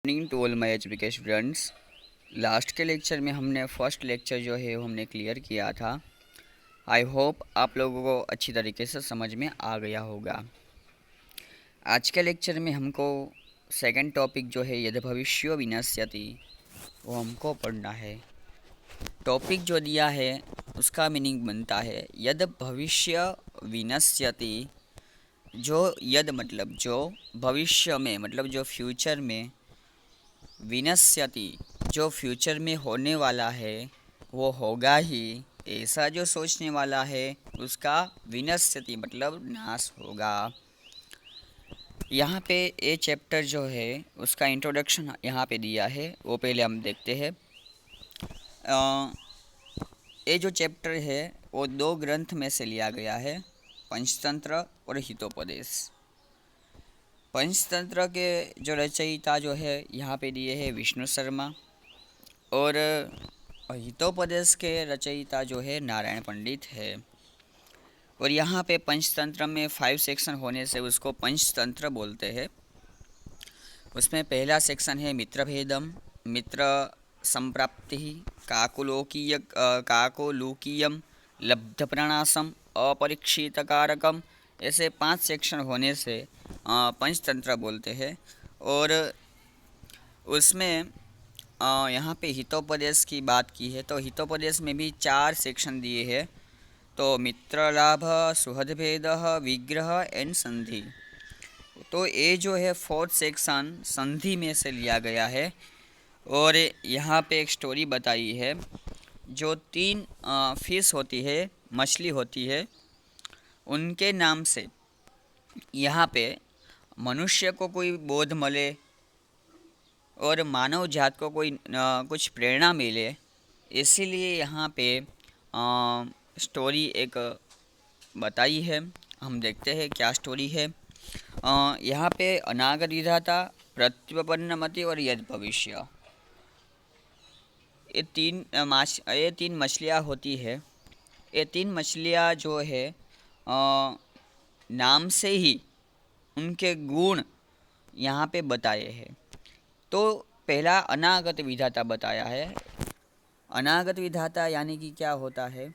Morning to all my education students. Last के lecture में हमने फर्स्ट लेक्चर जो है वो हमने क्लियर किया था। आई होप आप लोगों को अच्छी तरीके से समझ में आ गया होगा। आज के लेक्चर में हमको सेकंड टॉपिक जो है यदि भविष्यो विनश्यति वो हमको पढ़ना है। टॉपिक जो दिया है उसका मीनिंग बनता है यदि भविष्य विनश्यति। जो यद मतलब जो, भविष्य में मतलब जो फ्यूचर में, विनश्यति जो फ्यूचर में होने वाला है वो होगा ही, ऐसा जो सोचने वाला है उसका विनश्यति मतलब नाश होगा। यहाँ पे ये चैप्टर जो है उसका इंट्रोडक्शन यहाँ पे दिया है, वो पहले हम देखते हैं। ये जो चैप्टर है वो दो ग्रंथ में से लिया गया है, पंचतंत्र और हितोपदेश। पंचतंत्र के जो रचयिता जो है यहाँ पे दिए हैं विष्णु शर्मा, और हितोपदेश के रचयिता जो है नारायण पंडित है। और यहाँ पे पंचतंत्र में 5 सेक्शन होने से उसको पंचतंत्र बोलते हैं। उसमें पहला सेक्शन है मित्र भेदम, मित्र संप्राप्ति, काकोलोकीयम, लब्ध प्रणासम, अपरीक्षित कारकम, ऐसे 5 सेक्शन होने से पंचतंत्र बोलते हैं। और उसमें यहाँ पे हितोपदेश की बात की है तो हितोपदेश में भी 4 सेक्शन दिए हैं। तो मित्र लाभ, सुहद भेद, विग्रह एंड संधि। तो ये जो है 4th सेक्शन संधि में से लिया गया है। और यहाँ पे एक स्टोरी बताई है। जो 3 फिश होती है, मछली होती है, उनके नाम से यहाँ पे मनुष्य को कोई बोध मिले और मानव जात को कोई कुछ प्रेरणा मिले, इसीलिए यहाँ पे स्टोरी एक बताई है। हम देखते हैं क्या स्टोरी है। यहाँ पे अनागत विधाता, प्रत्युपन्नमति और यद भविष्य, ये तीन मछलियाँ होती है। ये 3 मछलियाँ जो है नाम से ही उनके गुण यहाँ पे बताए हैं। तो पहला अनागत विधाता बताया है। अनागत विधाता यानी कि क्या होता है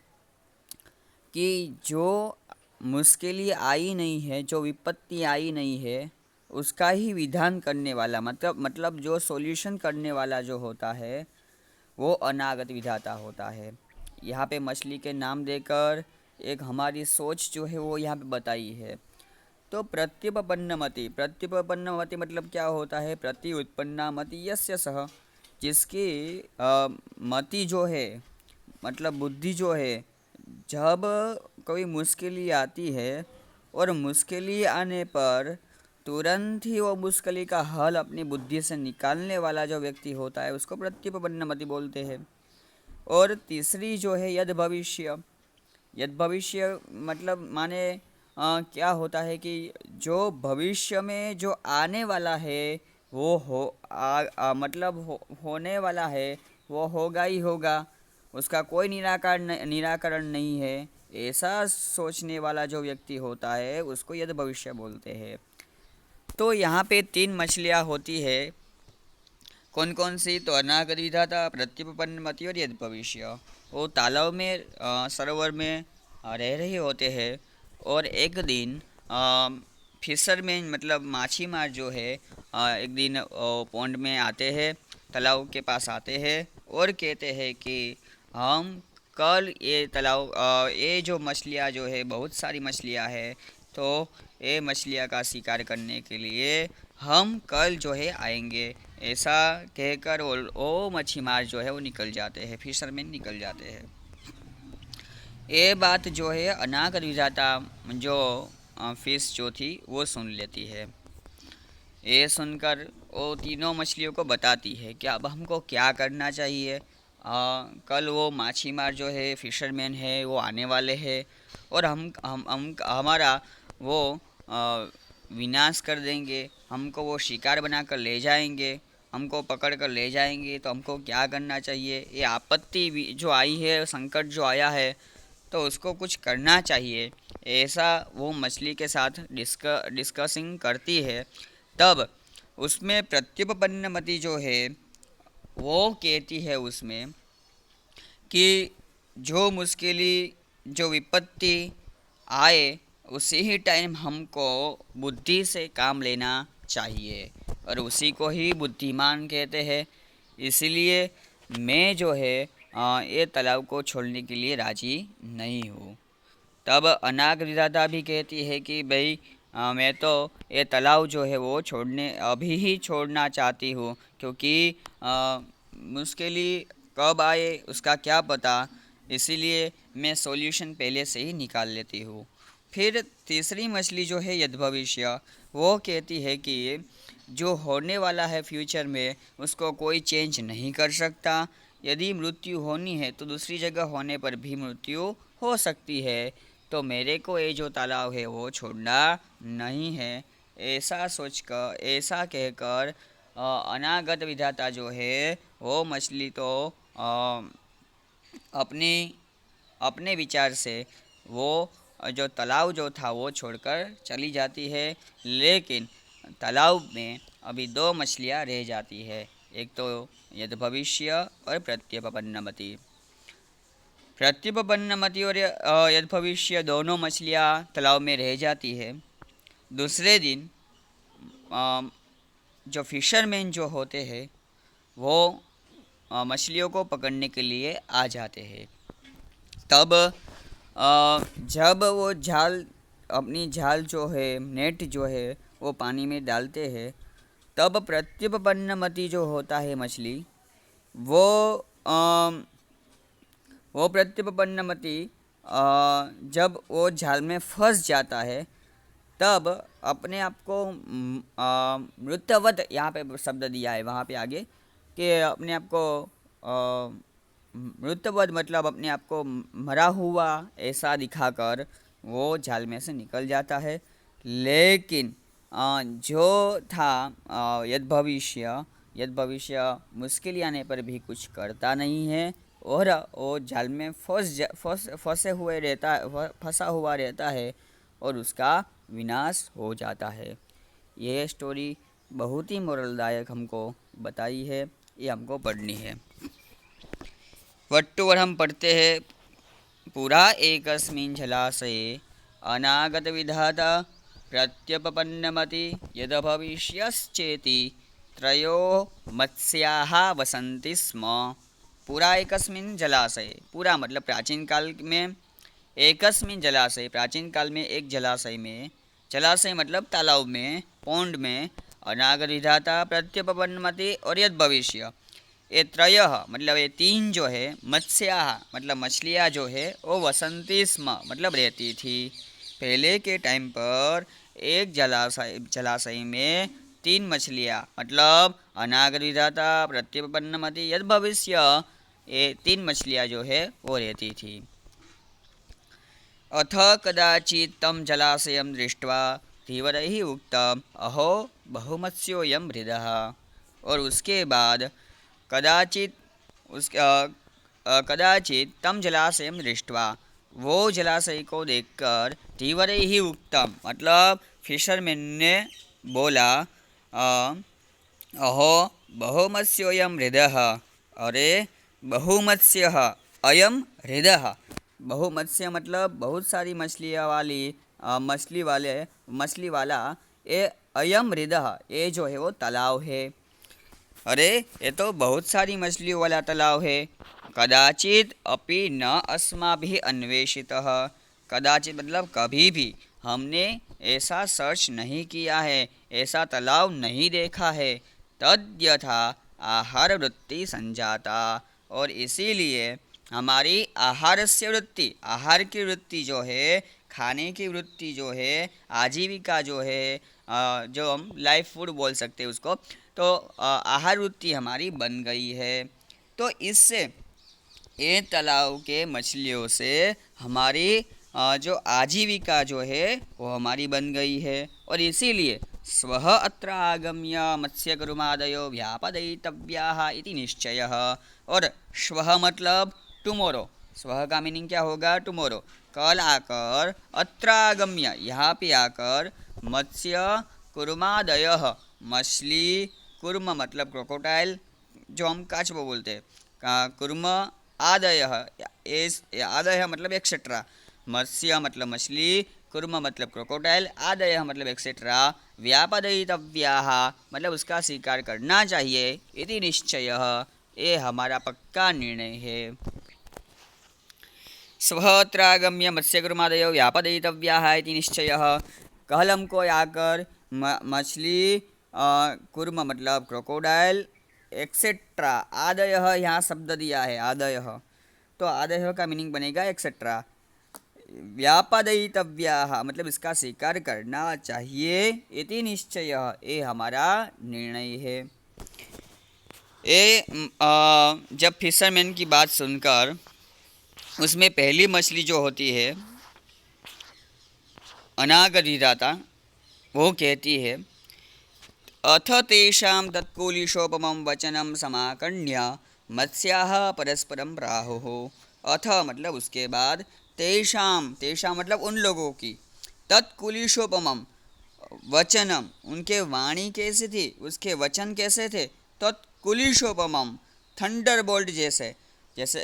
कि जो मुश्किलें आई नहीं है, जो विपत्ति आई नहीं है, उसका ही विधान करने वाला, मतलब जो सॉल्यूशन करने वाला जो होता है वो अनागत विधाता होता है। यहाँ पे मछली के नाम देकर एक हमारी सोच जो है वो यहाँ पे बताई है। तो प्रत्युपन्नमति, प्रत्युपन्नमति मतलब क्या होता है? प्रति उत्पन्ना मति यस्य सह, जिसकी मति जो है मतलब बुद्धि जो है, जब कोई मुश्किल आती है और मुश्किल आने पर तुरंत ही वो मुश्किल का हल अपनी बुद्धि से निकालने वाला जो व्यक्ति होता है उसको प्रत्युपन्नमति बोलते हैं। और तीसरी जो है यद भविष्य। यद भविष्य मतलब माने क्या होता है कि जो भविष्य में जो आने वाला है वो होने वाला है, वो होगा ही होगा, उसका कोई निराकरण नहीं है, ऐसा सोचने वाला जो व्यक्ति होता है उसको यद भविष्य बोलते हैं। तो यहाँ पे 3 मछलियाँ होती है। कौन कौन सी? तो अनागत विधाता, प्रत्युपन्नमति और यद भविष्य। वो तालाब में सरोवर में रह रहे होते हैं। और एक दिन फिशरमैन मतलब माछीमार जो है एक दिन पौंड में आते हैं, तालाब के पास आते हैं और कहते हैं कि हम कल ये तालाब ये जो मछलियाँ जो है, बहुत सारी मछलियाँ है, तो ये मछलियाँ का शिकार करने के लिए हम कल जो है आएंगे। ऐसा कहकर वो मछीमार जो है वो निकल जाते हैं, फिशरमैन निकल जाते हैं। ये बात जो है अनागत विधाता जो फिश जो थी वो सुन लेती है। ये सुनकर वो तीनों मछलियों को बताती है कि अब हमको क्या करना चाहिए। कल वो माछीमार जो है, फिशरमैन है, वो आने वाले हैं और हम हमारा वो विनाश कर देंगे, हमको वो शिकार बनाकर ले जाएंगे, हमको पकड़ कर ले जाएंगे। तो हमको क्या करना चाहिए? ये आपत्ति जो आई है, संकट जो आया है, तो उसको कुछ करना चाहिए, ऐसा वो मछली के साथ डिस्कसिंग करती है। तब उसमें प्रत्युपपन्नमति जो है वो कहती है उसमें कि जो मुश्किलें जो विपत्ति आए उसी ही टाइम हमको बुद्धि से काम लेना चाहिए और उसी को ही बुद्धिमान कहते हैं। इसलिए मैं जो है ये तालाब को छोड़ने के लिए राजी नहीं हूँ। तब अनाग विधाता भी कहती है कि भाई मैं तो ये तालाब जो है वो छोड़ने अभी ही छोड़ना चाहती हूँ, क्योंकि मुश्किलें कब आए उसका क्या पता। इसीलिए मैं सॉल्यूशन पहले से ही निकाल लेती हूँ। फिर तीसरी मछली जो है यद्भविष्य, वो कहती है कि जो होने वाला है फ्यूचर में उसको कोई चेंज नहीं कर सकता। यदि मृत्यु होनी है तो दूसरी जगह होने पर भी मृत्यु हो सकती है। तो मेरे को ये जो तालाब है वो छोड़ना नहीं है। ऐसा सोचकर ऐसा कहकर अनागत विधाता जो है वो मछली तो अपनी अपने विचार से वो जो तालाब जो था वो छोड़कर चली जाती है। लेकिन तालाब में अभी दो मछलियाँ रह जाती है, एक तो यद्भविष्य और प्रत्यपन्नमति। प्रत्युपपन्नमति और यद्भविष्य दोनों मछलियाँ तालाब में रह जाती है। दूसरे दिन जो फिशरमैन जो होते हैं वो मछलियों को पकड़ने के लिए आ जाते हैं। तब जब वो जाल अपनी जाल जो है नेट जो है वो पानी में डालते हैं, तब प्रत्युपपन्नमति जो होता है मछली वो प्रत्युपपन्नमति जब वो जाल में फंस जाता है तब अपने आप को मृतवत, यहाँ पे शब्द दिया है वहाँ पे आगे कि अपने आप को मृतवत मतलब अपने आप को मरा हुआ ऐसा दिखाकर वो जाल में से निकल जाता है। लेकिन जो था यद्भविष्य मुश्किल आने पर भी कुछ करता नहीं है और वो जाल में फंसा हुआ रहता है और उसका विनाश हो जाता है। यह स्टोरी बहुत ही मोरलदायक हमको बताई है, ये हमको पढ़नी है। वट्टुवर हम पढ़ते हैं। पुरा एकस्मिन् जलाशये अनागत विधाता प्रत्यपपन्नमति यद्भविष्यश्चेति त्रयो मत्स्याः वसन्ति स्म। पुरा एकस्मिन् जलाशये, पूरा मतलब प्राचीन काल में, एकस्मिन् जलाशय प्राचीन काल में एक जलाशय में, जलाशय मतलब तालाब में, पौंड में, अनागत विधाता प्रत्यपपन्नमति और यद्भविष्य, ये त्रय मतलब ये तीन जो है, मत्स्या मतलब मछलियाँ जो है वो वसंती स्म मतलब रहती थी। पहले के टाइम पर एक जलाशय में तीन मछलियाँ मतलब अनागत विधाता प्रत्यपपन्नमति यद्भविष्य, ये तीन मछलियाँ जो है वो रहती थी। अथ कदाचित् तं जलाशयं दृष्ट्वा धीवरैः उक्तम् अहो बहुमत्स्योऽयं हृदः। और उसके बाद कदाचित तम जलाशयं दृष्ट्वा, वो जलाशय को देखकर, धीवरैः उक्तम मतलब फिशरमैन ने बोला अहो बहुमत्स्योऽयं हृदः, अरे बहुमत्स्यः अयं हृदः। बहुमत्स्य मतलब बहुत सारी मछलियाँ वाली मछली वाला ये अयम हृदः, ये जो है वो तालाब है। अरे ये तो बहुत सारी मछलियों वाला तालाब है। कदाचित अपि न अस्माभिः अन्वेषितः, कदाचित मतलब कभी भी हमने ऐसा सर्च नहीं किया है, ऐसा तालाब नहीं देखा है। तद्यथा आहार वृत्ति संजाता, और इसीलिए हमारी आहारस्य वृत्ति, आहार की वृत्ति जो है, खाने की वृत्ति जो है, आजीविका जो है, जो हम लाइफ फूड बोल सकते हैं उसको, तो आहार वृत्ति हमारी बन गई है। तो इससे ये तालाब के मछलियों से हमारी जो आजीविका जो है वो हमारी बन गई है। और इसीलिए स्वः अत्र आगम्य मत्स्यकुर्मादयो व्यापदयितव्याः इति निश्चयः। और स्वः मतलब टुमोरो, स्वः का मीनिंग क्या होगा? टुमोरो। कल आकर, अत्र आगम्य यहाँ पे आकर, मत्स्य कुर्मादयः मछली, कुर्म मतलब क्रोकोडाइल जो हम काचबो बोलते हैं, कुर्म, आदयः, आदयः मतलब एक्सेट्रा, मत्स्य मतलब मछली, कुर्म मतलब क्रोकोडाइल, आदयः मतलब एक्सेट्रा, व्यापदयितव्याः मतलब उसका स्वीकार करना चाहिए, इति निश्चयः ये हमारा पक्का निर्णय है। स्वत्रागम्य मत्स्यकुर्मादयो व्यापदयितव्याः इति निश्चयः। कल हमको आकर मछली, कुर्म मतलब क्रोकोडाइल, एक्सेट्रा, आदयः यहाँ शब्द दिया है आदयः, तो आदयः का मीनिंग बनेगा एक्सेट्रा। व्यापदयितव्याः मतलब इसका स्वीकार करना चाहिए, इति निश्चयः ये हमारा निर्णय है। जब फिशरमैन की बात सुनकर उसमें पहली मछली जो होती है अनागरिदाता, वो कहती है अथ तेषां तत्कुलिशोपमं वचनं समाकर्ण्य मत्स्याः परस्परं प्राहुः। अथ मतलब उसके बाद, तेषां मतलब उन लोगों की, तत्कुलिशोपमं वचनम उनके वाणी कैसी थी, उसके वचन कैसे थे, तत्कुलिशोपमं थंडरबोल्ट जैसे, जैसे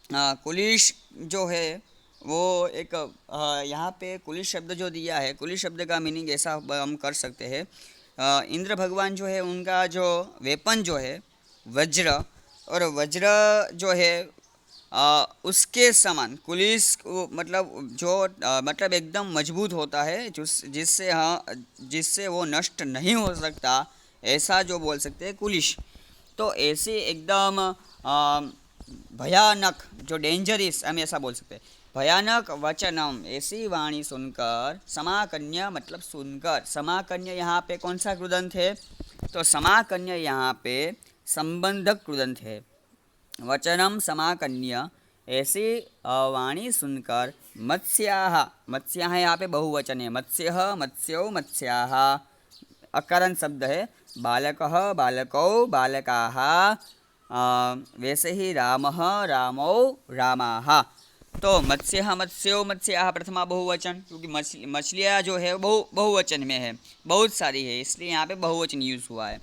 कुलिश जो है वो एक, यहाँ पे कुलिश शब्द जो दिया है, कुलिश शब्द का मीनिंग ऐसा हम कर सकते हैं, इंद्र भगवान जो है उनका जो वेपन जो है वज्र, और वज्र जो है उसके समान कुलिस मतलब जो मतलब एकदम मजबूत होता है, जिससे जिससे वो नष्ट नहीं हो सकता, ऐसा जो बोल सकते हैं कुलिश। तो ऐसे एकदम भयानक जो डेंजरस, हम ऐसा बोल सकते हैं, भयानक वचनम ऐसी वाणी सुनकर, समाकन्या मतलब सुनकर, समाकन्या यहाँ पे कौन सा कृदंत है, तो समाकन्या यहाँ पे संबंधक कृदंत है। वचनम समाकन्या ऐसी वाणी सुनकर मत्स्याः, मत्स्याः यहाँ पे बहुवचन है, मत्स्यः, मत्स्यो, मत्स्याः अकारण शब्द है, बालकः, बालकौ, बालकाः, वैसे ही रामः, रामौ, रामाः। तो मत्स्यः, मत्स्यो, मत्स्याः प्रथमा बहुवचन, क्योंकि मछलियाँ जो है बहुवचन में है, बहुत सारी है, इसलिए यहाँ पे बहुवचन यूज़ हुआ है।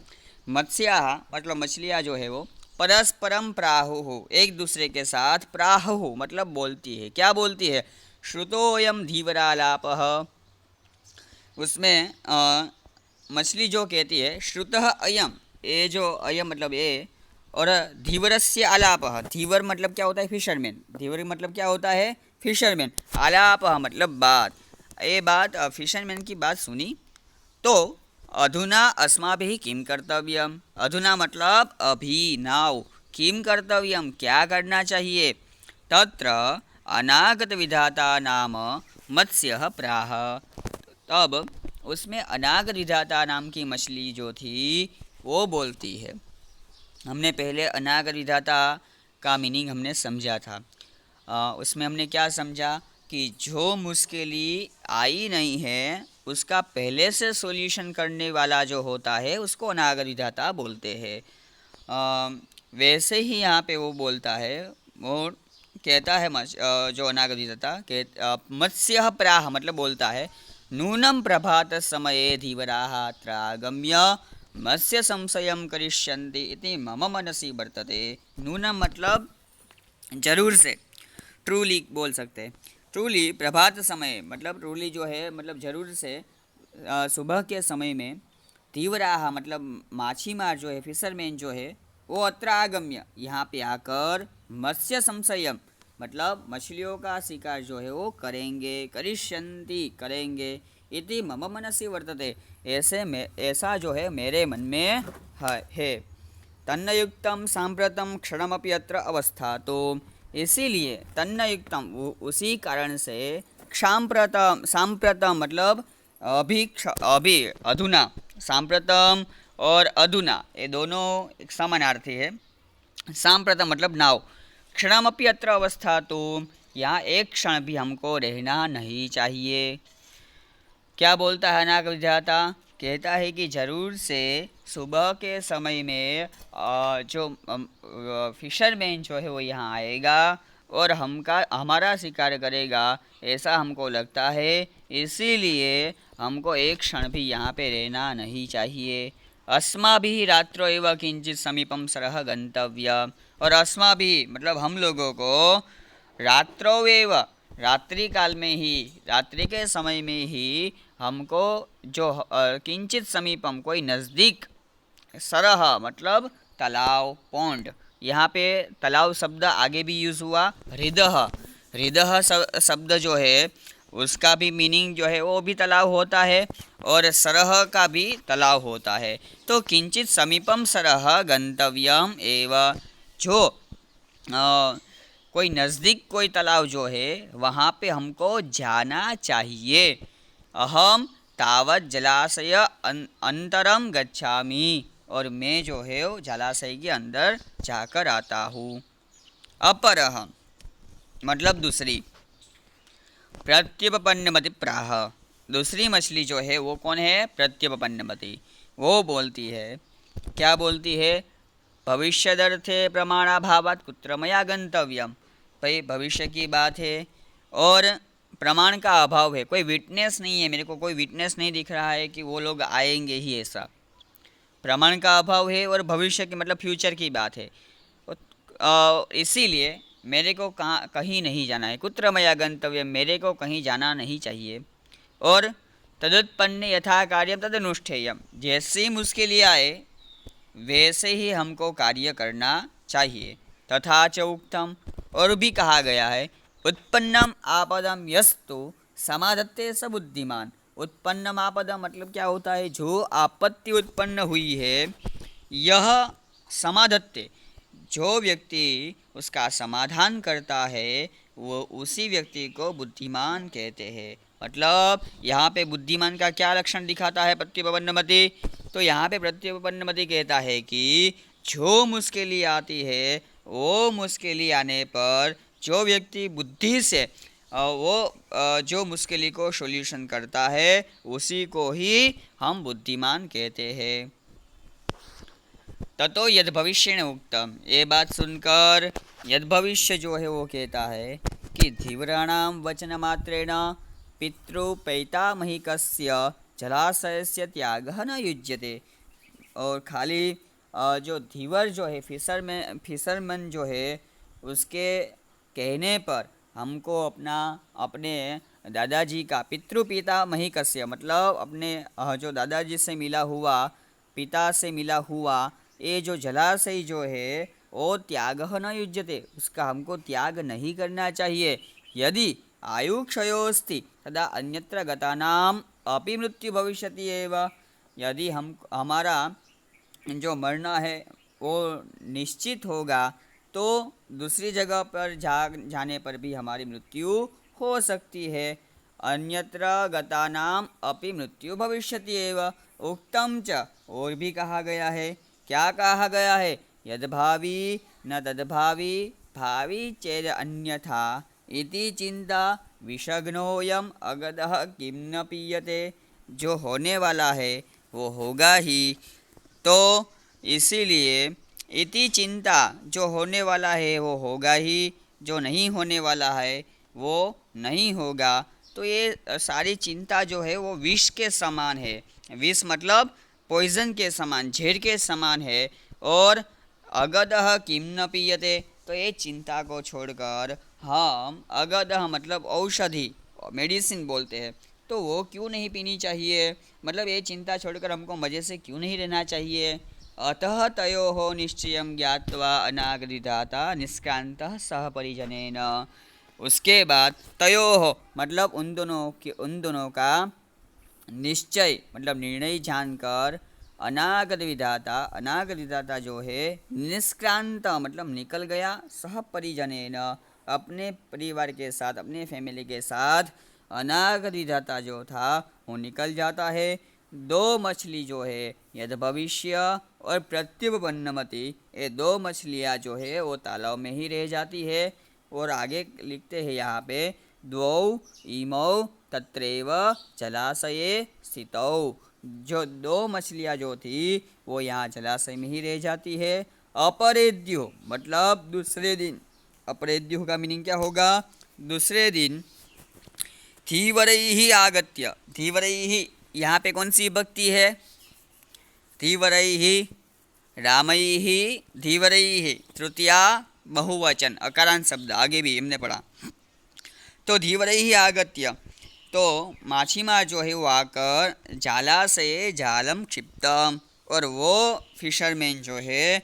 मत्स्याः मतलब मछलियाँ जो है वो परस्परम प्राहुः एक दूसरे के साथ, प्राहुः मतलब बोलती है, क्या बोलती है, श्रुतोऽयं धीवरालापः, उसमें मछली जो कहती है श्रुतः अयम, ये जो अयम मतलब ये, और धीवरस्य आलापः, धीवर मतलब क्या होता है, फिशरमैन, धीवर मतलब क्या होता है, फिशरमैन, आलापः मतलब बात, ये बात फिशरमैन की बात सुनी, तो अधुना अस्माभिः किं कर्तव्यम, अधुना मतलब अभी, नाउ, किं कर्तव्यम क्या करना चाहिए, तत्र अनागत विधाता नाम मत्स्यः प्राह, तब उसमें अनागत विधाता नाम की मछली जो थी वो बोलती है। हमने पहले अनागत विधाता का मीनिंग हमने समझा था, उसमें हमने क्या समझा कि जो मुश्किल आई नहीं है उसका पहले से सॉल्यूशन करने वाला जो होता है उसको अनागत विधाता बोलते हैं। वैसे ही यहाँ पे वो बोलता है, वो कहता है जो अनागत विधाता मत्स्यः प्राह मतलब बोलता है, नूनं प्रभात समये धीवराः अत्रागम्य मत्स्य संशयं करिष्यन्ति इति मम मनसि वर्तते। नूनं मतलब जरूर से, ट्रूली बोल सकते हैं, ट्रूली प्रभात समय मतलब ट्रूली जो है मतलब जरूर से, सुबह के समय में, धीवराः मतलब माछीमार जो है, फिशरमैन जो है, वो अत्र आगम्य यहाँ पे आकर, मत्स्य संशयम मतलब मछलियों का शिकार जो है वो करेंगे, करिष्यन्ति करेंगे, इति मम मनसि वर्तते ऐसा जो है मेरे मन में है। तन्नयुक्तं साम्प्रतं क्षणमपि अत्र अवस्थातो, इसीलिए तन्नयुक्तम उसी कारण से, क्षाम्प्रतम सांप्रतम मतलब अभी अधुना, सांप्रतम और अधुना ये दोनों एक समानार्थी है। सांप्रतम मतलब नाव, क्षणमपि अत्र अवस्थातो यहाँ एक क्षण भी हमको रहना नहीं चाहिए। क्या बोलता है अनागत विधाता, कहता है कि ज़रूर से सुबह के समय में जो फिशरमैन जो है वो यहाँ आएगा और हमारा शिकार करेगा, ऐसा हमको लगता है, इसीलिए हमको एक क्षण भी यहाँ पे रहना नहीं चाहिए। अस्माभिः रात्रो एव किंचित समीपम सरह गंतव्य, और अस्माभिः मतलब हम लोगों को रात्रो एव रात्रि काल में ही, रात्रि के समय में ही हमको जो किंचित समीपम कोई नज़दीक, सरह मतलब तालाब पौंड, यहाँ पे तालाब शब्द आगे भी यूज़ हुआ। हृदय, हृदय शब्द जो है उसका भी मीनिंग जो है वो भी तालाब होता है, और सरह का भी तालाब होता है। तो किंचित समीपम सरह गंतव्यम एव, जो कोई नज़दीक कोई तालाब जो है वहाँ पे हमको जाना चाहिए। अहम तावत जलाशय अंतरम गच्छामि, और मैं जो है वो जलाशय के अंदर जाकर आता हूँ। अपरह मतलब दूसरी, प्रत्युपपन्नमति प्राह, दूसरी मछली जो है वो कौन है? प्रत्युपपन्नमति। वो बोलती है, क्या बोलती है? भविष्यदर्थे प्रमाणाभावात् कुत्र मया गंतव्यम। भाई भविष्य की बात है और प्रमाण का अभाव है, कोई विटनेस नहीं है, मेरे को कोई विटनेस नहीं दिख रहा है कि वो लोग आएंगे ही, ऐसा प्रमाण का अभाव है, और भविष्य की मतलब फ्यूचर की बात है। इसीलिए मेरे को कहीं नहीं जाना है। कुत्र मया गंतव्य, मेरे को कहीं जाना नहीं चाहिए। और तदुत्पन्न यथा कार्य तदनुष्ठेयम, जैसी मुश्किल आए वैसे ही हमको कार्य करना चाहिए। तथा च उक्तम, और भी कहा गया है, उत्पन्नम आपदम यस्तु समाधत्ते स बुद्धिमान। उत्पन्नम आपदम मतलब क्या होता है? जो आपत्ति उत्पन्न हुई है, यह समाधत्ते, जो व्यक्ति उसका समाधान करता है वो उसी व्यक्ति को बुद्धिमान कहते हैं। मतलब यहाँ पे बुद्धिमान का क्या लक्षण दिखाता है प्रत्युपपन्नमति? तो यहाँ पे प्रत्युपपन्नमति कहता है कि जो मुश्किलें आती है वो मुश्किलें आने पर जो व्यक्ति बुद्धि से जो मुश्किल को सॉल्यूशन करता है उसी को ही हम बुद्धिमान कहते हैं। ततो यद भविष्य उक्तम, ये बात सुनकर यद भविष्य जो है वो कहता है कि धीवराणाम वचन मात्रेण पितृपैतामहिकस्य जलाशयस्य त्यागः न युज्यते। और खाली जो धीवर जो है, फिशरमैन जो है, उसके कहने पर हमको अपने दादाजी का, पितृपितामहिकस्य मतलब अपने जो दादाजी से मिला हुआ, पिता से मिला हुआ ये जो जलाशय जो है वो त्यागः न युज्यते, उसका हमको त्याग नहीं करना चाहिए। यदि आयु क्षयोस्ति तदा अन्यत्र गतानाम अपि मृत्यु भविष्यति एव, यदि हमारा जो मरना है वो निश्चित होगा तो दूसरी जगह पर जाने पर भी हमारी मृत्यु हो सकती है। अन्यत्र गतानाम अपि मृत्यु भविष्यति एव उक्तम च, और भी कहा गया है। क्या कहा गया है? यद भावी न तद्भावी भावी चेद अन्यथा इति चिंता विषग्नोयम अगदः किम न पीयते। जो होने वाला है वो होगा ही, तो इसीलिए इति चिंता, जो होने वाला है वो होगा ही, जो नहीं होने वाला है वो नहीं होगा। तो ये सारी चिंता जो है वो विष के समान है। विष मतलब पॉइजन के समान, झेर के समान है। और अगदह किम न पीयते, तो ये चिंता को छोड़कर हम अगदह मतलब औषधि, मेडिसिन बोलते हैं, तो वो क्यों नहीं पीनी चाहिए? मतलब ये चिंता छोड़कर हमको मज़े से क्यों नहीं रहना चाहिए? अतः तयोः निश्चयं ज्ञात्वा अनागतिदाता निष्क्रांतः सह परिजनेन। उसके बाद तयोः मतलब उन दोनों का निश्चय मतलब निर्णय जानकर, अनागत विधाता जो है निष्क्रांत मतलब निकल गया, सह परिजनेन अपने परिवार के साथ, अपने फैमिली के साथ अनागत विधाता जो था वो निकल जाता है। दो मछली जो है यद भविष्य और प्रत्युपपन्नमति, ये दो मछलियाँ जो है वो तालाब में ही रह जाती है। और आगे लिखते हैं यहाँ पे द्वौ इमौ तत्रैव जलाशये स्थितौ, जो दो मछलियाँ जो थी वो यहाँ जलाशय में ही रह जाती है। अपरेद्यु मतलब दूसरे दिन, अपरेद्यु का मीनिंग क्या होगा? दूसरे दिन। धीवरैः आगत्य, धीवरैः यहाँ पे कौन सी विभक्ति है? धीवरैः, रामैः, धीवरैः, तृतीया बहुवचन अकारांत शब्द, आगे भी हमने पढ़ा। तो धीवरैः आगत्य, तो माछीमार जो है वो आकर जलाशय जालम क्षिप्तम, और वो फिशरमैन जो है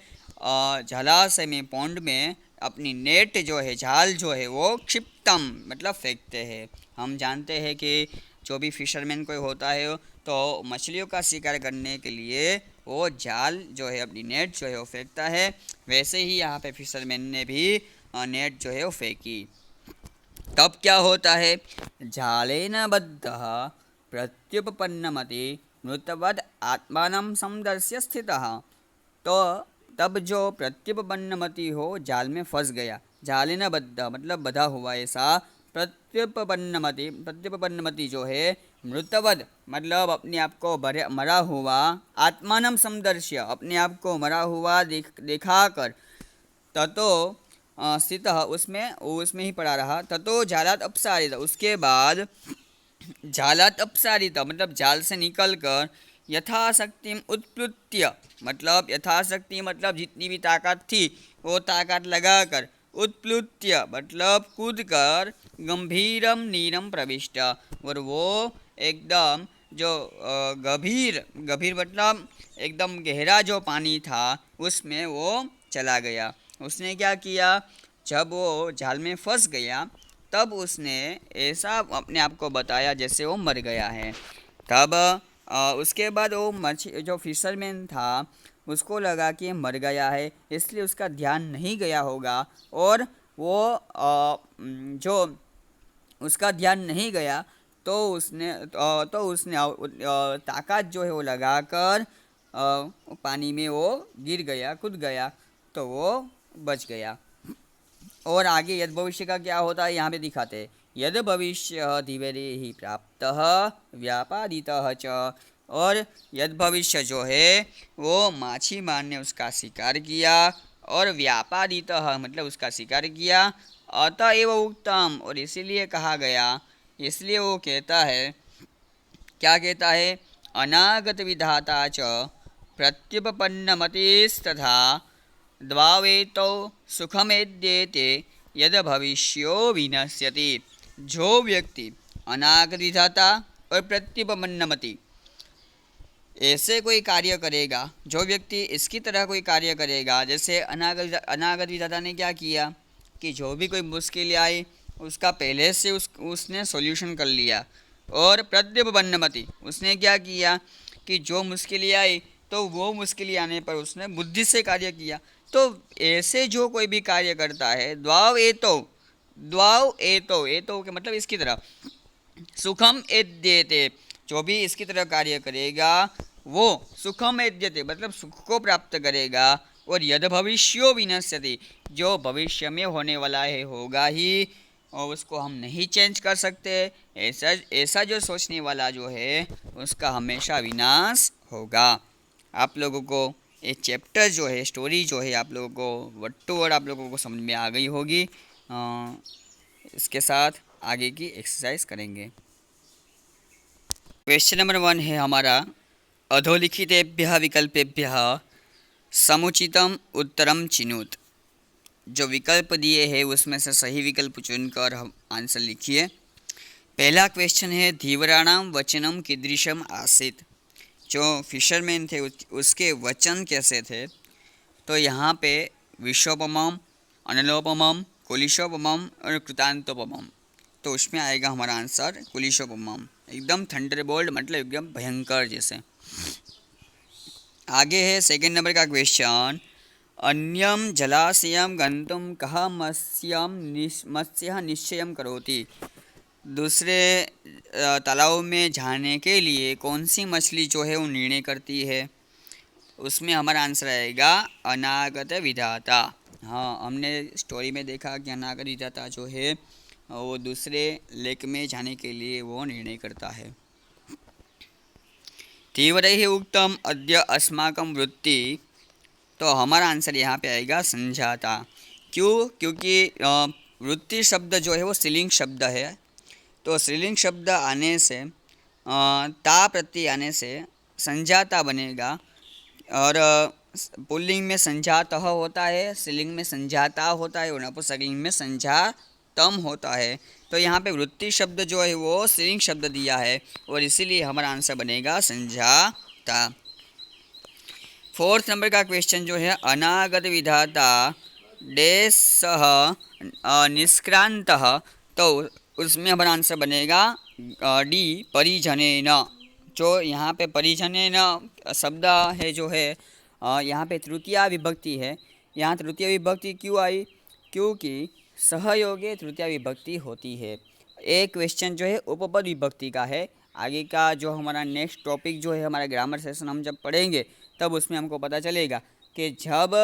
जलाशय में, पौंड में अपनी नेट जो है, जाल जो है वो क्षिप्तम मतलब फेंकते हैं। हम जानते हैं कि जो भी फिशरमैन कोई होता है तो मछलियों का शिकार करने के लिए वो जाल जो है, अपनी नेट जो है वो फेंकता है। वैसे ही यहाँ पे फिशरमैन ने भी नेट जो है वो फेंकी। तब क्या होता है? जालेन बद्धः प्रत्युपपन्नमति मृतवद आत्मानं संदर्श्य स्थितः। तो तब जो प्रत्युपपन्नमति हो, जाल में फंस गया, जालेन बद्ध मतलब बधा हुआ ऐसा, प्रत्युपपन्नमति, प्रत्युपपन्नमति जो है मृतवद मतलब अपने आप को मरा हुआ, आत्मानं संदर्श्य अपने आप को मरा हुआ दिखाकर, ततो स्थित उसमें ही पड़ा रहा। ततो जालात अपसारित, उसके बाद जालात अपसारित मतलब जाल से निकलकर, यथाशक्ति उत्प्लुत्य मतलब यथाशक्ति मतलब जितनी भी ताकत थी वो ताकत लगाकर, उत्प्लुत्य मतलब कूदकर, गंभीरम नीरम प्रविष्ट, और वो एकदम जो गंभीर गंभीर मतलब एकदम गहरा जो पानी था उसमें वो चला गया। उसने क्या किया? जब वो जाल में फंस गया तब उसने ऐसा अपने आप को बताया जैसे वो मर गया है। तब उसके बाद वो जो फिशरमैन था उसको लगा कि मर गया है, इसलिए उसका ध्यान नहीं गया होगा, और वो जो उसका ध्यान नहीं गया तो उसने ताकत जो है वो लगाकर पानी में वो गिर गया, कूद गया, तो वो बच गया। और आगे यद भविष्य का क्या होता है यहाँ पे दिखाते हैं। यद भविष्य धीवरे ही प्राप्त व्यापादितः च, और यद भविष्य जो है वो माछीमार ने उसका शिकार किया, और व्यापादितः मतलब उसका शिकार किया, अतएव उक्तम और इसीलिए कहा गया, इसलिए वो कहता है, क्या कहता है? अनागत विधाता च प्रत्युपपन्नमतिस्तथा द्वावेतौ सुखमेद्येते यद भविष्यो विनश्यति। जो व्यक्ति अनागत विधाता और प्रत्युपपन्नमति ऐसे कोई कार्य करेगा, जो व्यक्ति इसकी तरह कोई कार्य करेगा, जैसे अनागत विधाता ने क्या किया कि जो भी कोई मुश्किल आई उसका पहले से उसने सॉल्यूशन कर लिया, और प्रत्युपपन्नमति उसने क्या किया कि जो मुश्किल आई तो वो मुश्किल आने पर उसने बुद्धि से कार्य किया। तो ऐसे जो कोई भी कार्य करता है, द्वाव एतो के मतलब इसकी तरह, सुखम एद्यते जो भी इसकी तरह कार्य करेगा वो सुखम एद्यते मतलब सुख को प्राप्त करेगा, और यद भविष्यो विनश्यति जो भविष्य में होने वाला है होगा ही, और उसको हम नहीं चेंज कर सकते। ऐसा जो सोचने वाला जो है उसका हमेशा विनाश होगा। आप लोगों को ये चैप्टर जो है, स्टोरी जो है, आप लोगों को वर्ड टू वर्ड आप लोगों को समझ में आ गई होगी। इसके साथ आगे की एक्सरसाइज करेंगे। क्वेश्चन नंबर 1 है हमारा, अधोलिखितेभ्यः विकल्पेभ्यः समुचितम उत्तरम चिनुत। जो विकल्प दिए हैं उसमें से सही विकल्प चुनकर हम आंसर लिखिए। पहला क्वेश्चन है, धीवराणाम वचनम कीदृशम आसीत। जो फिशरमैन थे उसके वचन कैसे थे? तो यहाँ पे विश्वोपमम, अनलोपमम, कुलिशोपमम और कृतांतोपमम, तो उसमें आएगा हमारा आंसर कुलिशोपमम, एकदम थंडरबोल्ट मतलब एकदम भयंकर जैसे। आगे है सेकंड नंबर का क्वेश्चन, अन्यम जलाशयम गंतुम कः मत्स्यः निश्चयं करोति। दूसरे तालाब में जाने के लिए कौन सी मछली जो है वो निर्णय करती है? उसमें हमारा आंसर आएगा अनागत विधाता। हाँ, हमने स्टोरी में देखा कि अनागत विधाता जो है वो दूसरे लेक में जाने के लिए वो निर्णय करता है। तीव्रैः उक्तम अद्य अस्माकं वृत्ति, तो हमारा आंसर यहाँ पे आएगा संजाता। क्यों? क्योंकि वृत्ति शब्द जो है वो स्त्रीलिंग शब्द है, तो स्त्रीलिंग शब्द आने से ता प्रत्यय आने से संजाता बनेगा। और पुल्लिंग में संजातः होता है, स्त्रीलिंग में संजाता होता है और नपुंसकलिंग में संजातम होता है। तो यहाँ पे वृत्ति शब्द जो है वो स्त्रीलिंग शब्द दिया है और इसीलिए हमारा आंसर बनेगा संजाता। फोर्थ नंबर का क्वेश्चन जो है, अनागत विधाता डैश सह निष्क्रांतः, तो उसमें हमारा आंसर बनेगा डी परिजनेन। जो यहाँ पे परिजनेन शब्द है जो है यहाँ पे तृतीया विभक्ति है। यहाँ तृतीय विभक्ति क्यों आई? क्योंकि सहयोगे तृतीया विभक्ति होती है। एक क्वेश्चन जो है उपपद विभक्ति का है। आगे का जो हमारा नेक्स्ट टॉपिक जो है हमारा ग्रामर सेशन हम जब पढ़ेंगे तब उसमें हमको पता चलेगा कि जब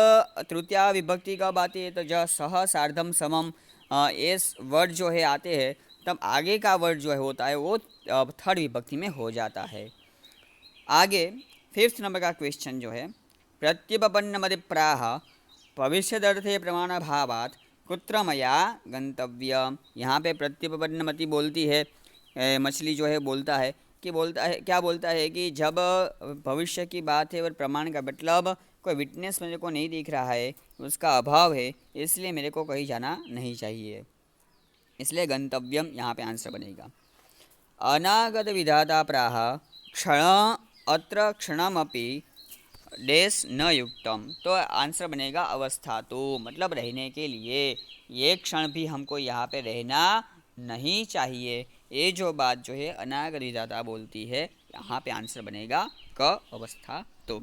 तृतीया विभक्ति कब आती है, तो जब सह सार्धम समम इस वर्ड जो है आते हैं तब आगे का वर्ड जो है होता है वो थर्ड विभक्ति में हो जाता है। आगे फिफ्थ नंबर का क्वेश्चन जो है, प्रत्युपपन्नमति प्राह भविष्यदर्थे प्रमाण भावात् कुत्र मया गंतव्यम। यहाँ पे प्रत्युपपन्नमति बोलती है, मछली जो है बोलता है क्या बोलता है कि जब भविष्य की बात है और प्रमाण का मतलब कोई विटनेस मेरे को नहीं दिख रहा है, उसका अभाव है, इसलिए मेरे को कहीं जाना नहीं चाहिए, इसलिए गंतव्यम यहाँ पे आंसर बनेगा। अनागत विधाता प्राह क्षण अत्र क्षणमपि डैश न युक्तम, तो आंसर बनेगा अवस्था तो, मतलब रहने के लिए एक क्षण भी हमको यहाँ पे रहना नहीं चाहिए। ये जो बात जो है अनागत विधाता बोलती है, यहाँ पे आंसर बनेगा क अवस्था तो।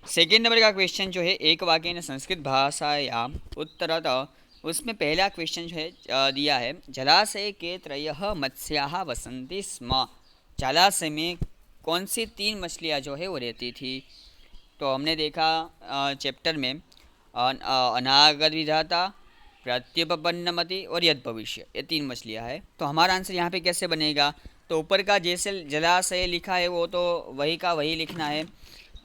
सेकेंड नंबर का क्वेश्चन जो है, एक वाक्य ने संस्कृत भाषायां उत्तरत, उसमें पहला क्वेश्चन जो है दिया है, जलाशय के त्रयः मत्स्याः वसन्ति स्म। जलाशय में कौन सी तीन मछलियाँ जो है वो रहती थी? तो हमने देखा चैप्टर में अनागत विधाता, प्रत्युपपन्नमति और यद भविष्य, ये तीन मछलियाँ है। तो हमारा आंसर यहाँ पे कैसे बनेगा? तो ऊपर का जैसे जलाशय लिखा है वो तो वही का वही लिखना है।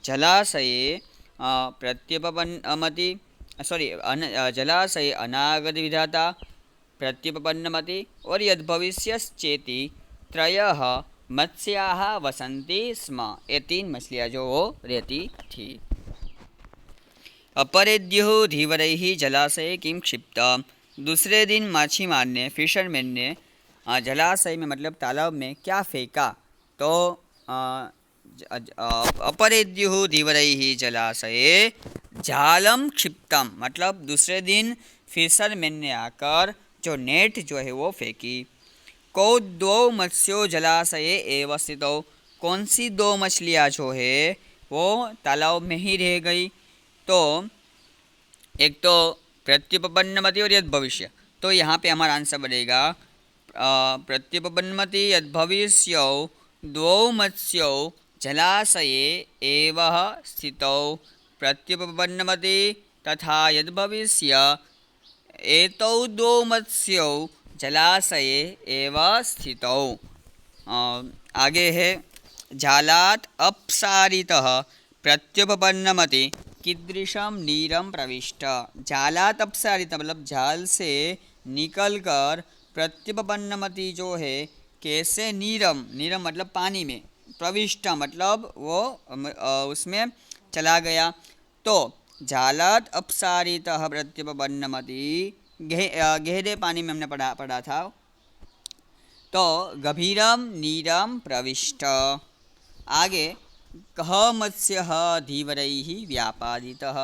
जलाशये प्रत्युपपन्नमति जलाशय अनागत विधाता, प्रत्युपपन्नमति और यद भविष्यश्चेति त्रयः मत्स्याः वसन्ति स्म, ये तीन मछलियाँ जो वो रहती थी। अपरेद्युः धीवरैः जलाशये किं क्षिप्तम्, दूसरे दिन माछीमार ने फिशरमैन ने जलाशय में मतलब तालाब में क्या फेंका? तो अपरेद्युः धीवरैः जलाशये जालम क्षिप्तम, मतलब दूसरे दिन फिशरमैन ने आकर जो नेट जो है वो फेंकी। को दो मत्स्यो जलाशये एव स्थितौ, कौन सी दो मछलियाँ जो है वो तालाब में ही रह गई? तो एक तो प्रत्युपपन्नमति और यद भविष्य, तो यहाँ पे हमारा आंसर बनेगा प्रत्युपपन्नमति यद भविष्यौ द्वौ मत्स्यौ जलाशये एव स्थितौ, प्रत्युपपन्नमति तथा यद भविष्य एतौ द्वौ मत्स्यौ जलाशये एव स्थितौ। आगे है, जालात् अपसारितः प्रत्युपपन्नमति कीदृशं नीरं प्रविष्ट। जालात् अपसारित मतलब जाल से निकलकर प्रत्युपपन्नमति जो है कैसे नीरम, नीरम मतलब पानी में, प्रविष्ट मतलब वो उसमें चला गया। तो जालात् अपसारितः प्रत्युपपन्नमति गहरे पानी में हमने पढ़ा था, तो गभीरम नीरम प्रविष्ट। आगे कः मत्स्यः धीवरैः व्यापादितः,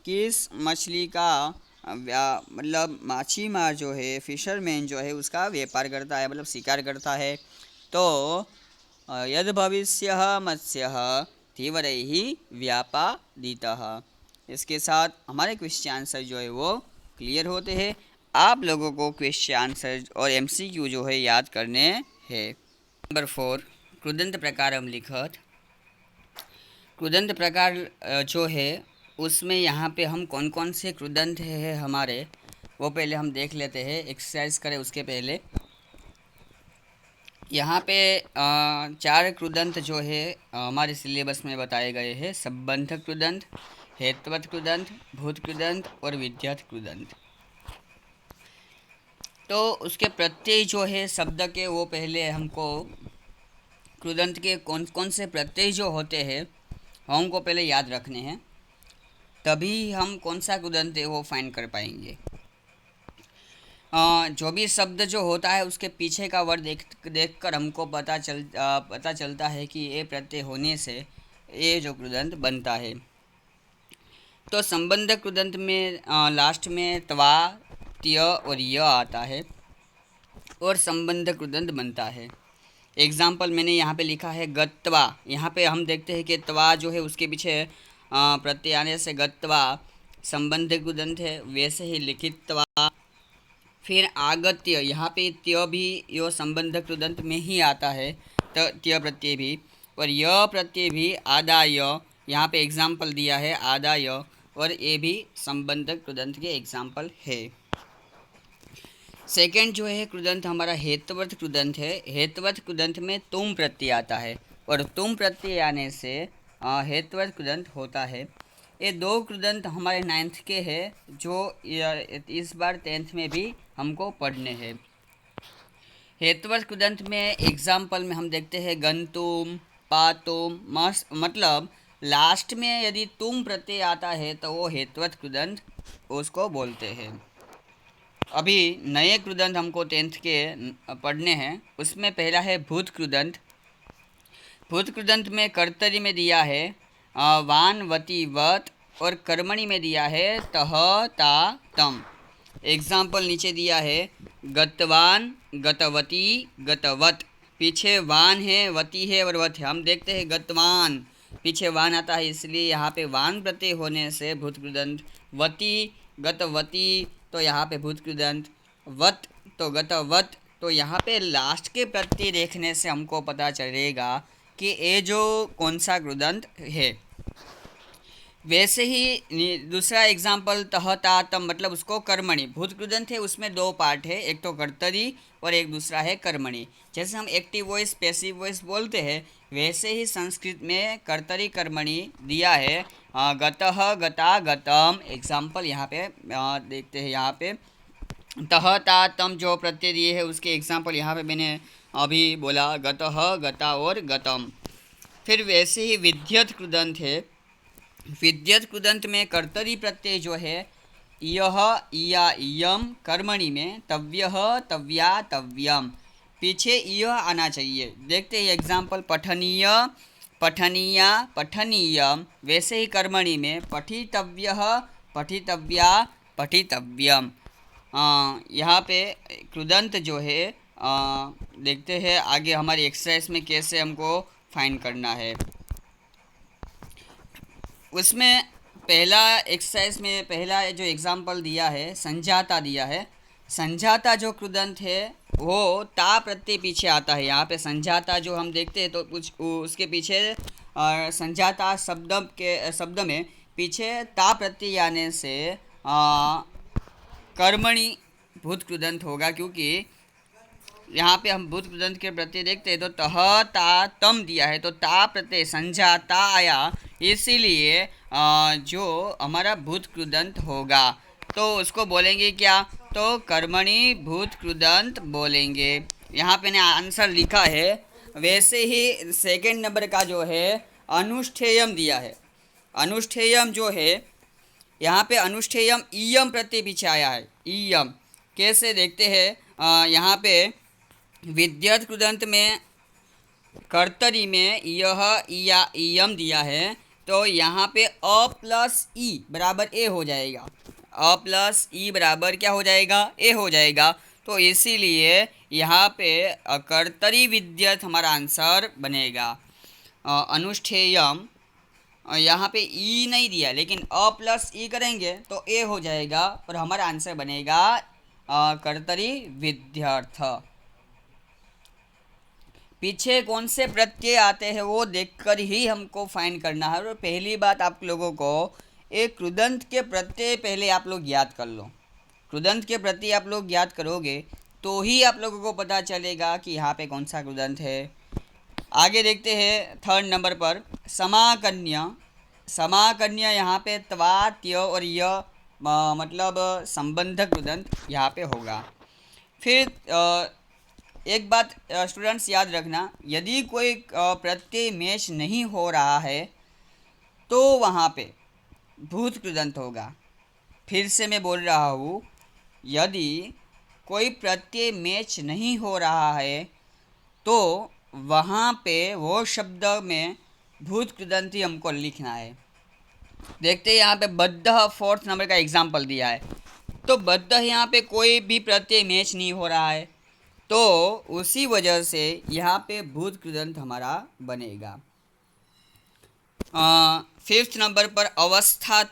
किस मछली का मतलब माछीमार जो है फिशरमैन जो है उसका व्यापार करता है, मतलब शिकार करता है। तो यद भविष्यः मत्स्यः धीवरैः व्यापादितः। इसके साथ हमारे क्वेश्चन आंसर जो है वो क्लियर होते हैं। आप लोगों को क्वेश्चन आंसर और एमसीक्यू जो है याद करने हैं। नंबर 4, कृदंत प्रकारम लिखत। कृदंत प्रकार जो है उसमें यहाँ पे हम कौन कौन से कृदंत है हमारे, वो पहले हम देख लेते हैं। एक्सरसाइज करें उसके पहले। यहाँ पे 4 कृदंत जो है हमारे सिलेबस में बताए गए हैं। संबंधक कृदंत, हेतुवत कृदंत, भूत कृदंत और विध्यर्थ कृदंत। तो उसके प्रत्यय जो है शब्द के, वो पहले हमको कृदंत के कौन कौन से प्रत्यय जो होते हैं हमको पहले याद रखने हैं, तभी हम कौन सा कृदंत है वो फाइंड कर पाएंगे। जो भी शब्द जो होता है उसके पीछे का वर्ड देख कर हमको पता चलता है कि ये प्रत्यय होने से ये जो कृदंत बनता है। तो संबंध कृदंत में लास्ट में त्वा, त्य और य आता है और संबंध कृदंत बनता है। एग्जाम्पल मैंने यहाँ पे लिखा है गत्वा। यहाँ पे हम देखते हैं कि त्वा जो है उसके पीछे प्रत्यय आने से गत्वा संबंध कृदंत है। वैसे ही लिखित त्वा, फिर आगत्य, यहाँ पे त्य भी यो संबंध कृदंत में ही आता है, तो त्य प्रत्यय भी, और य प्रत्यय भी आदाय, यहाँ पे एग्जाम्पल दिया है आदाय, और ये भी संबंध कृदंत के एग्जाम्पल है। सेकेंड जो है कृदंत हमारा हेतुवर्त कृदंत है। हेतुवर्त कृदंत में तुम प्रत्यय आता है और तुम प्रत्यय आने से हेतुवर्त कृदंत होता है। ये दो कृदंत हमारे 9th के हैं जो इस बार 10th में भी हमको पढ़ने हैं। हेतुवर्त कृदंत में एग्जाम्पल में हम देखते हैं गंतुम, पातुम, मतलब लास्ट में यदि तुम प्रत्यय आता है तो वो हेतुवर्त कृदंत उसको बोलते हैं। अभी नए कृदंत हमको 10th के पढ़ने हैं। उसमें पहला है भूत कृदंत। भूत कृदंत में कर्तरी में दिया है वान, वती, वत, और कर्मणि में दिया है तह, ता, तम। एग्जाम्पल नीचे दिया है गतवान, गतवती, गतवत। पीछे वान है, वती है और वत है। हम देखते हैं गतवान पीछे वान आता है, इसलिए यहाँ पे वान प्रत्यय होने से भूत कृदंत। वती, गतवती, तो यहाँ पे भूत कृदंत। वत तो गतवत, तो यहाँ पे लास्ट के प्रत्यय देखने से हमको पता चलेगा कि ये जो कौन सा कृदंत है। वैसे ही दूसरा एग्जाम्पल तह, ता, तम, मतलब उसको कर्मणि। भूत कृदंत है, उसमें दो पार्ट है, एक तो कर्तरी और एक दूसरा है कर्मणि। जैसे हम एक्टिव वॉइस, पैसिव वॉइस बोलते हैं, वैसे ही संस्कृत में कर्तरी कर्मणि दिया है गतः, गता, गतम। एग्जाम्पल यहाँ पे देखते हैं। यहाँ पे तह, ता, तम जो प्रत्यय दिए है उसके एग्जाम्पल यहाँ पे मैंने अभी बोला गतः, गता और गतम। फिर वैसे ही विद्यत कृदंत है। विद्यत कृदंत में कर्तरी प्रत्यय जो है यह, इया, इयम, कर्मणि में तव्यः, तव्या, तव्यम, पीछे यह आना चाहिए। देखते हैं एग्जाम्पल पठनीय, पठनीया, पठनीयम। वैसे ही कर्मणि में पठितव्यः, पठितव्या, पठितव्यम। यहाँ पे कृदंत जो है देखते हैं आगे हमारी एक्सरसाइज में कैसे हमको फाइंड करना है। उसमें पहला एक्सरसाइज में पहला जो एग्जाम्पल दिया है संजाता दिया है। संजाता जो कृदंत है वो ता प्रत्यय पीछे आता है। यहाँ पे संजाता जो हम देखते हैं तो कुछ उसके पीछे संजाता शब्द में पीछे ता प्रत्यय आने से कर्मणि भूत कृदंत होगा, क्योंकि यहाँ पे हम भूत कृदंत के प्रत्यय देखते हैं तो तह, ता, तम दिया है, तो ता प्रत्यय संजाता आया, इसीलिए जो हमारा भूत कृदंत होगा तो उसको बोलेंगे क्या, तो कर्मणि भूत कृदंत बोलेंगे। यहाँ पे ने आंसर लिखा है। वैसे ही सेकंड नंबर का जो है अनुष्ठेयम दिया है। अनुष्ठेयम जो है यहाँ पे अनुष्ठेयम ईयम प्रत्यय पीछे आया है। ईयम कैसे देखते हैं, यहाँ पे विद्यत कृदंत में कर्तरी में यह, इया, इयम दिया है, तो यहाँ पे अ प्लस ई बराबर ए हो जाएगा। अ प्लस ई बराबर क्या हो जाएगा, ए हो जाएगा। तो इसीलिए यहाँ पे कर्तरी विद्यत हमारा आंसर बनेगा। अनुष्ठेयम यहाँ पे ई नहीं दिया, लेकिन अ प्लस ई करेंगे तो ए हो जाएगा और हमारा आंसर बनेगा कर्तरी विद्यार्थ। पीछे कौन से प्रत्यय आते हैं वो देखकर ही हमको फाइंड करना है। और पहली बात आप लोगों को एक कृदंत के प्रत्यय पहले आप लोग याद कर लो। कृदंत के प्रत्यय आप लोग याद करोगे तो ही आप लोगों को पता चलेगा कि यहाँ पे कौन सा कृदंत है। आगे देखते हैं थर्ड नंबर पर समाकन्या। समाकन्या यहाँ पे त्वा, त्य और य मतलब संबंध कृदंत यहाँ पे होगा। फिर एक बात स्टूडेंट्स याद रखना, यदि कोई प्रत्यय मैच नहीं हो रहा है तो वहाँ पे भूत कृदंत होगा। फिर से मैं बोल रहा हूँ, यदि कोई प्रत्यय मैच नहीं हो रहा है तो वहाँ पे वो शब्द में भूत कृदंती हमको लिखना है। देखते हैं यहाँ पे बद्ध फोर्थ नंबर का एग्जाम्पल दिया है, तो बद्ध यहाँ पे कोई भी प्रत्यय मैच नहीं हो रहा है, तो उसी वजह से यहाँ पे भूत कृदंत हमारा बनेगा। फिफ्थ नंबर पर अवस्था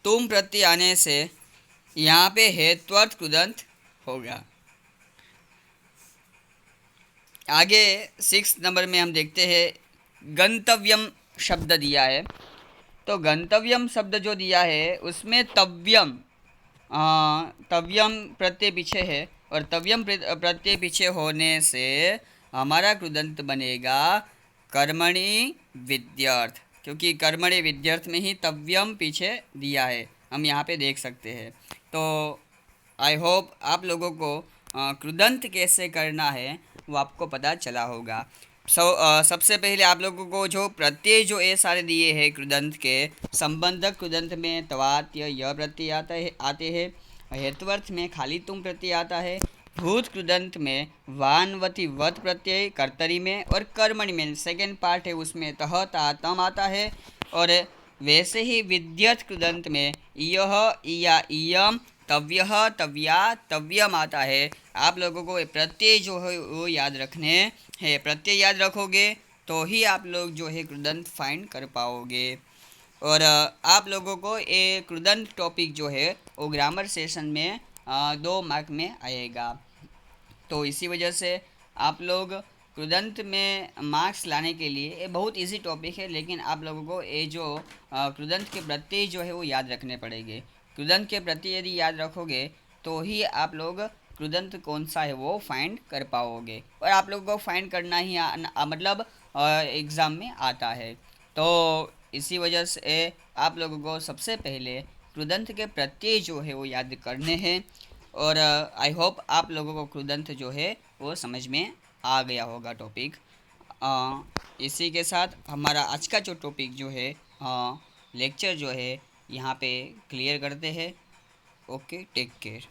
तुम प्रत्यय आने से यहाँ पे हेत्वर्थ कृदंत होगा। आगे सिक्स नंबर में हम देखते हैं गंतव्यम शब्द दिया है, तो गंतव्यम शब्द जो दिया है उसमें तव्यम प्रत्यय पीछे है, और तव्यम प्रत्यय पीछे होने से हमारा कृदंत बनेगा कर्मणि विद्यार्थ, क्योंकि कर्मणि विद्यार्थ में ही तव्यम पीछे दिया है, हम यहाँ पे देख सकते हैं। तो आई होप आप लोगों को कृदंत कैसे करना है वो आपको पता चला होगा। सबसे पहले आप लोगों को जो प्रत्यय जो ये सारे दिए हैं कृदंत के, संबंधक कृदंत में तवात यह प्रत्यय आते हैं, हेत्वर्थ में खाली तुम प्रत्यय आता है, भूत कृदंत में वानवती वत प्रत्यय कर्तरी में, और कर्मणि में सेकेंड पार्ट है उसमें तह ता तम आता है, और वैसे ही विद्यत कृदंत में यह इया इयम तव्यः तव्या तव्यम आता है। आप लोगों को प्रत्यय जो है वो याद रखने हैं, प्रत्यय याद रखोगे तो ही आप लोग जो है कृदंत फाइंड कर पाओगे। और आप लोगों को ये कृदंत टॉपिक जो है वो ग्रामर सेशन में 2 मार्क में आएगा। तो इसी वजह से आप लोग कृदंत में मार्क्स लाने के लिए ये बहुत इजी टॉपिक है, लेकिन आप लोगों को ये जो कृदंत के प्रत्यय जो है वो याद रखने पड़ेंगे। कृदंत के प्रत्यय यदि याद रखोगे तो ही आप लोग कृदंत कौन सा है वो फाइंड कर पाओगे, और आप लोगों को फाइंड करना ही मतलब एग्ज़ाम में आता है। तो इसी वजह से आप लोगों को सबसे पहले कृदंत के प्रत्यय जो है वो याद करने हैं, और आई होप आप लोगों को कृदंत जो है वो समझ में आ गया होगा टॉपिक। इसी के साथ हमारा आज का जो टॉपिक जो है लेक्चर जो है यहाँ पे क्लियर करते हैं। Okay, take care.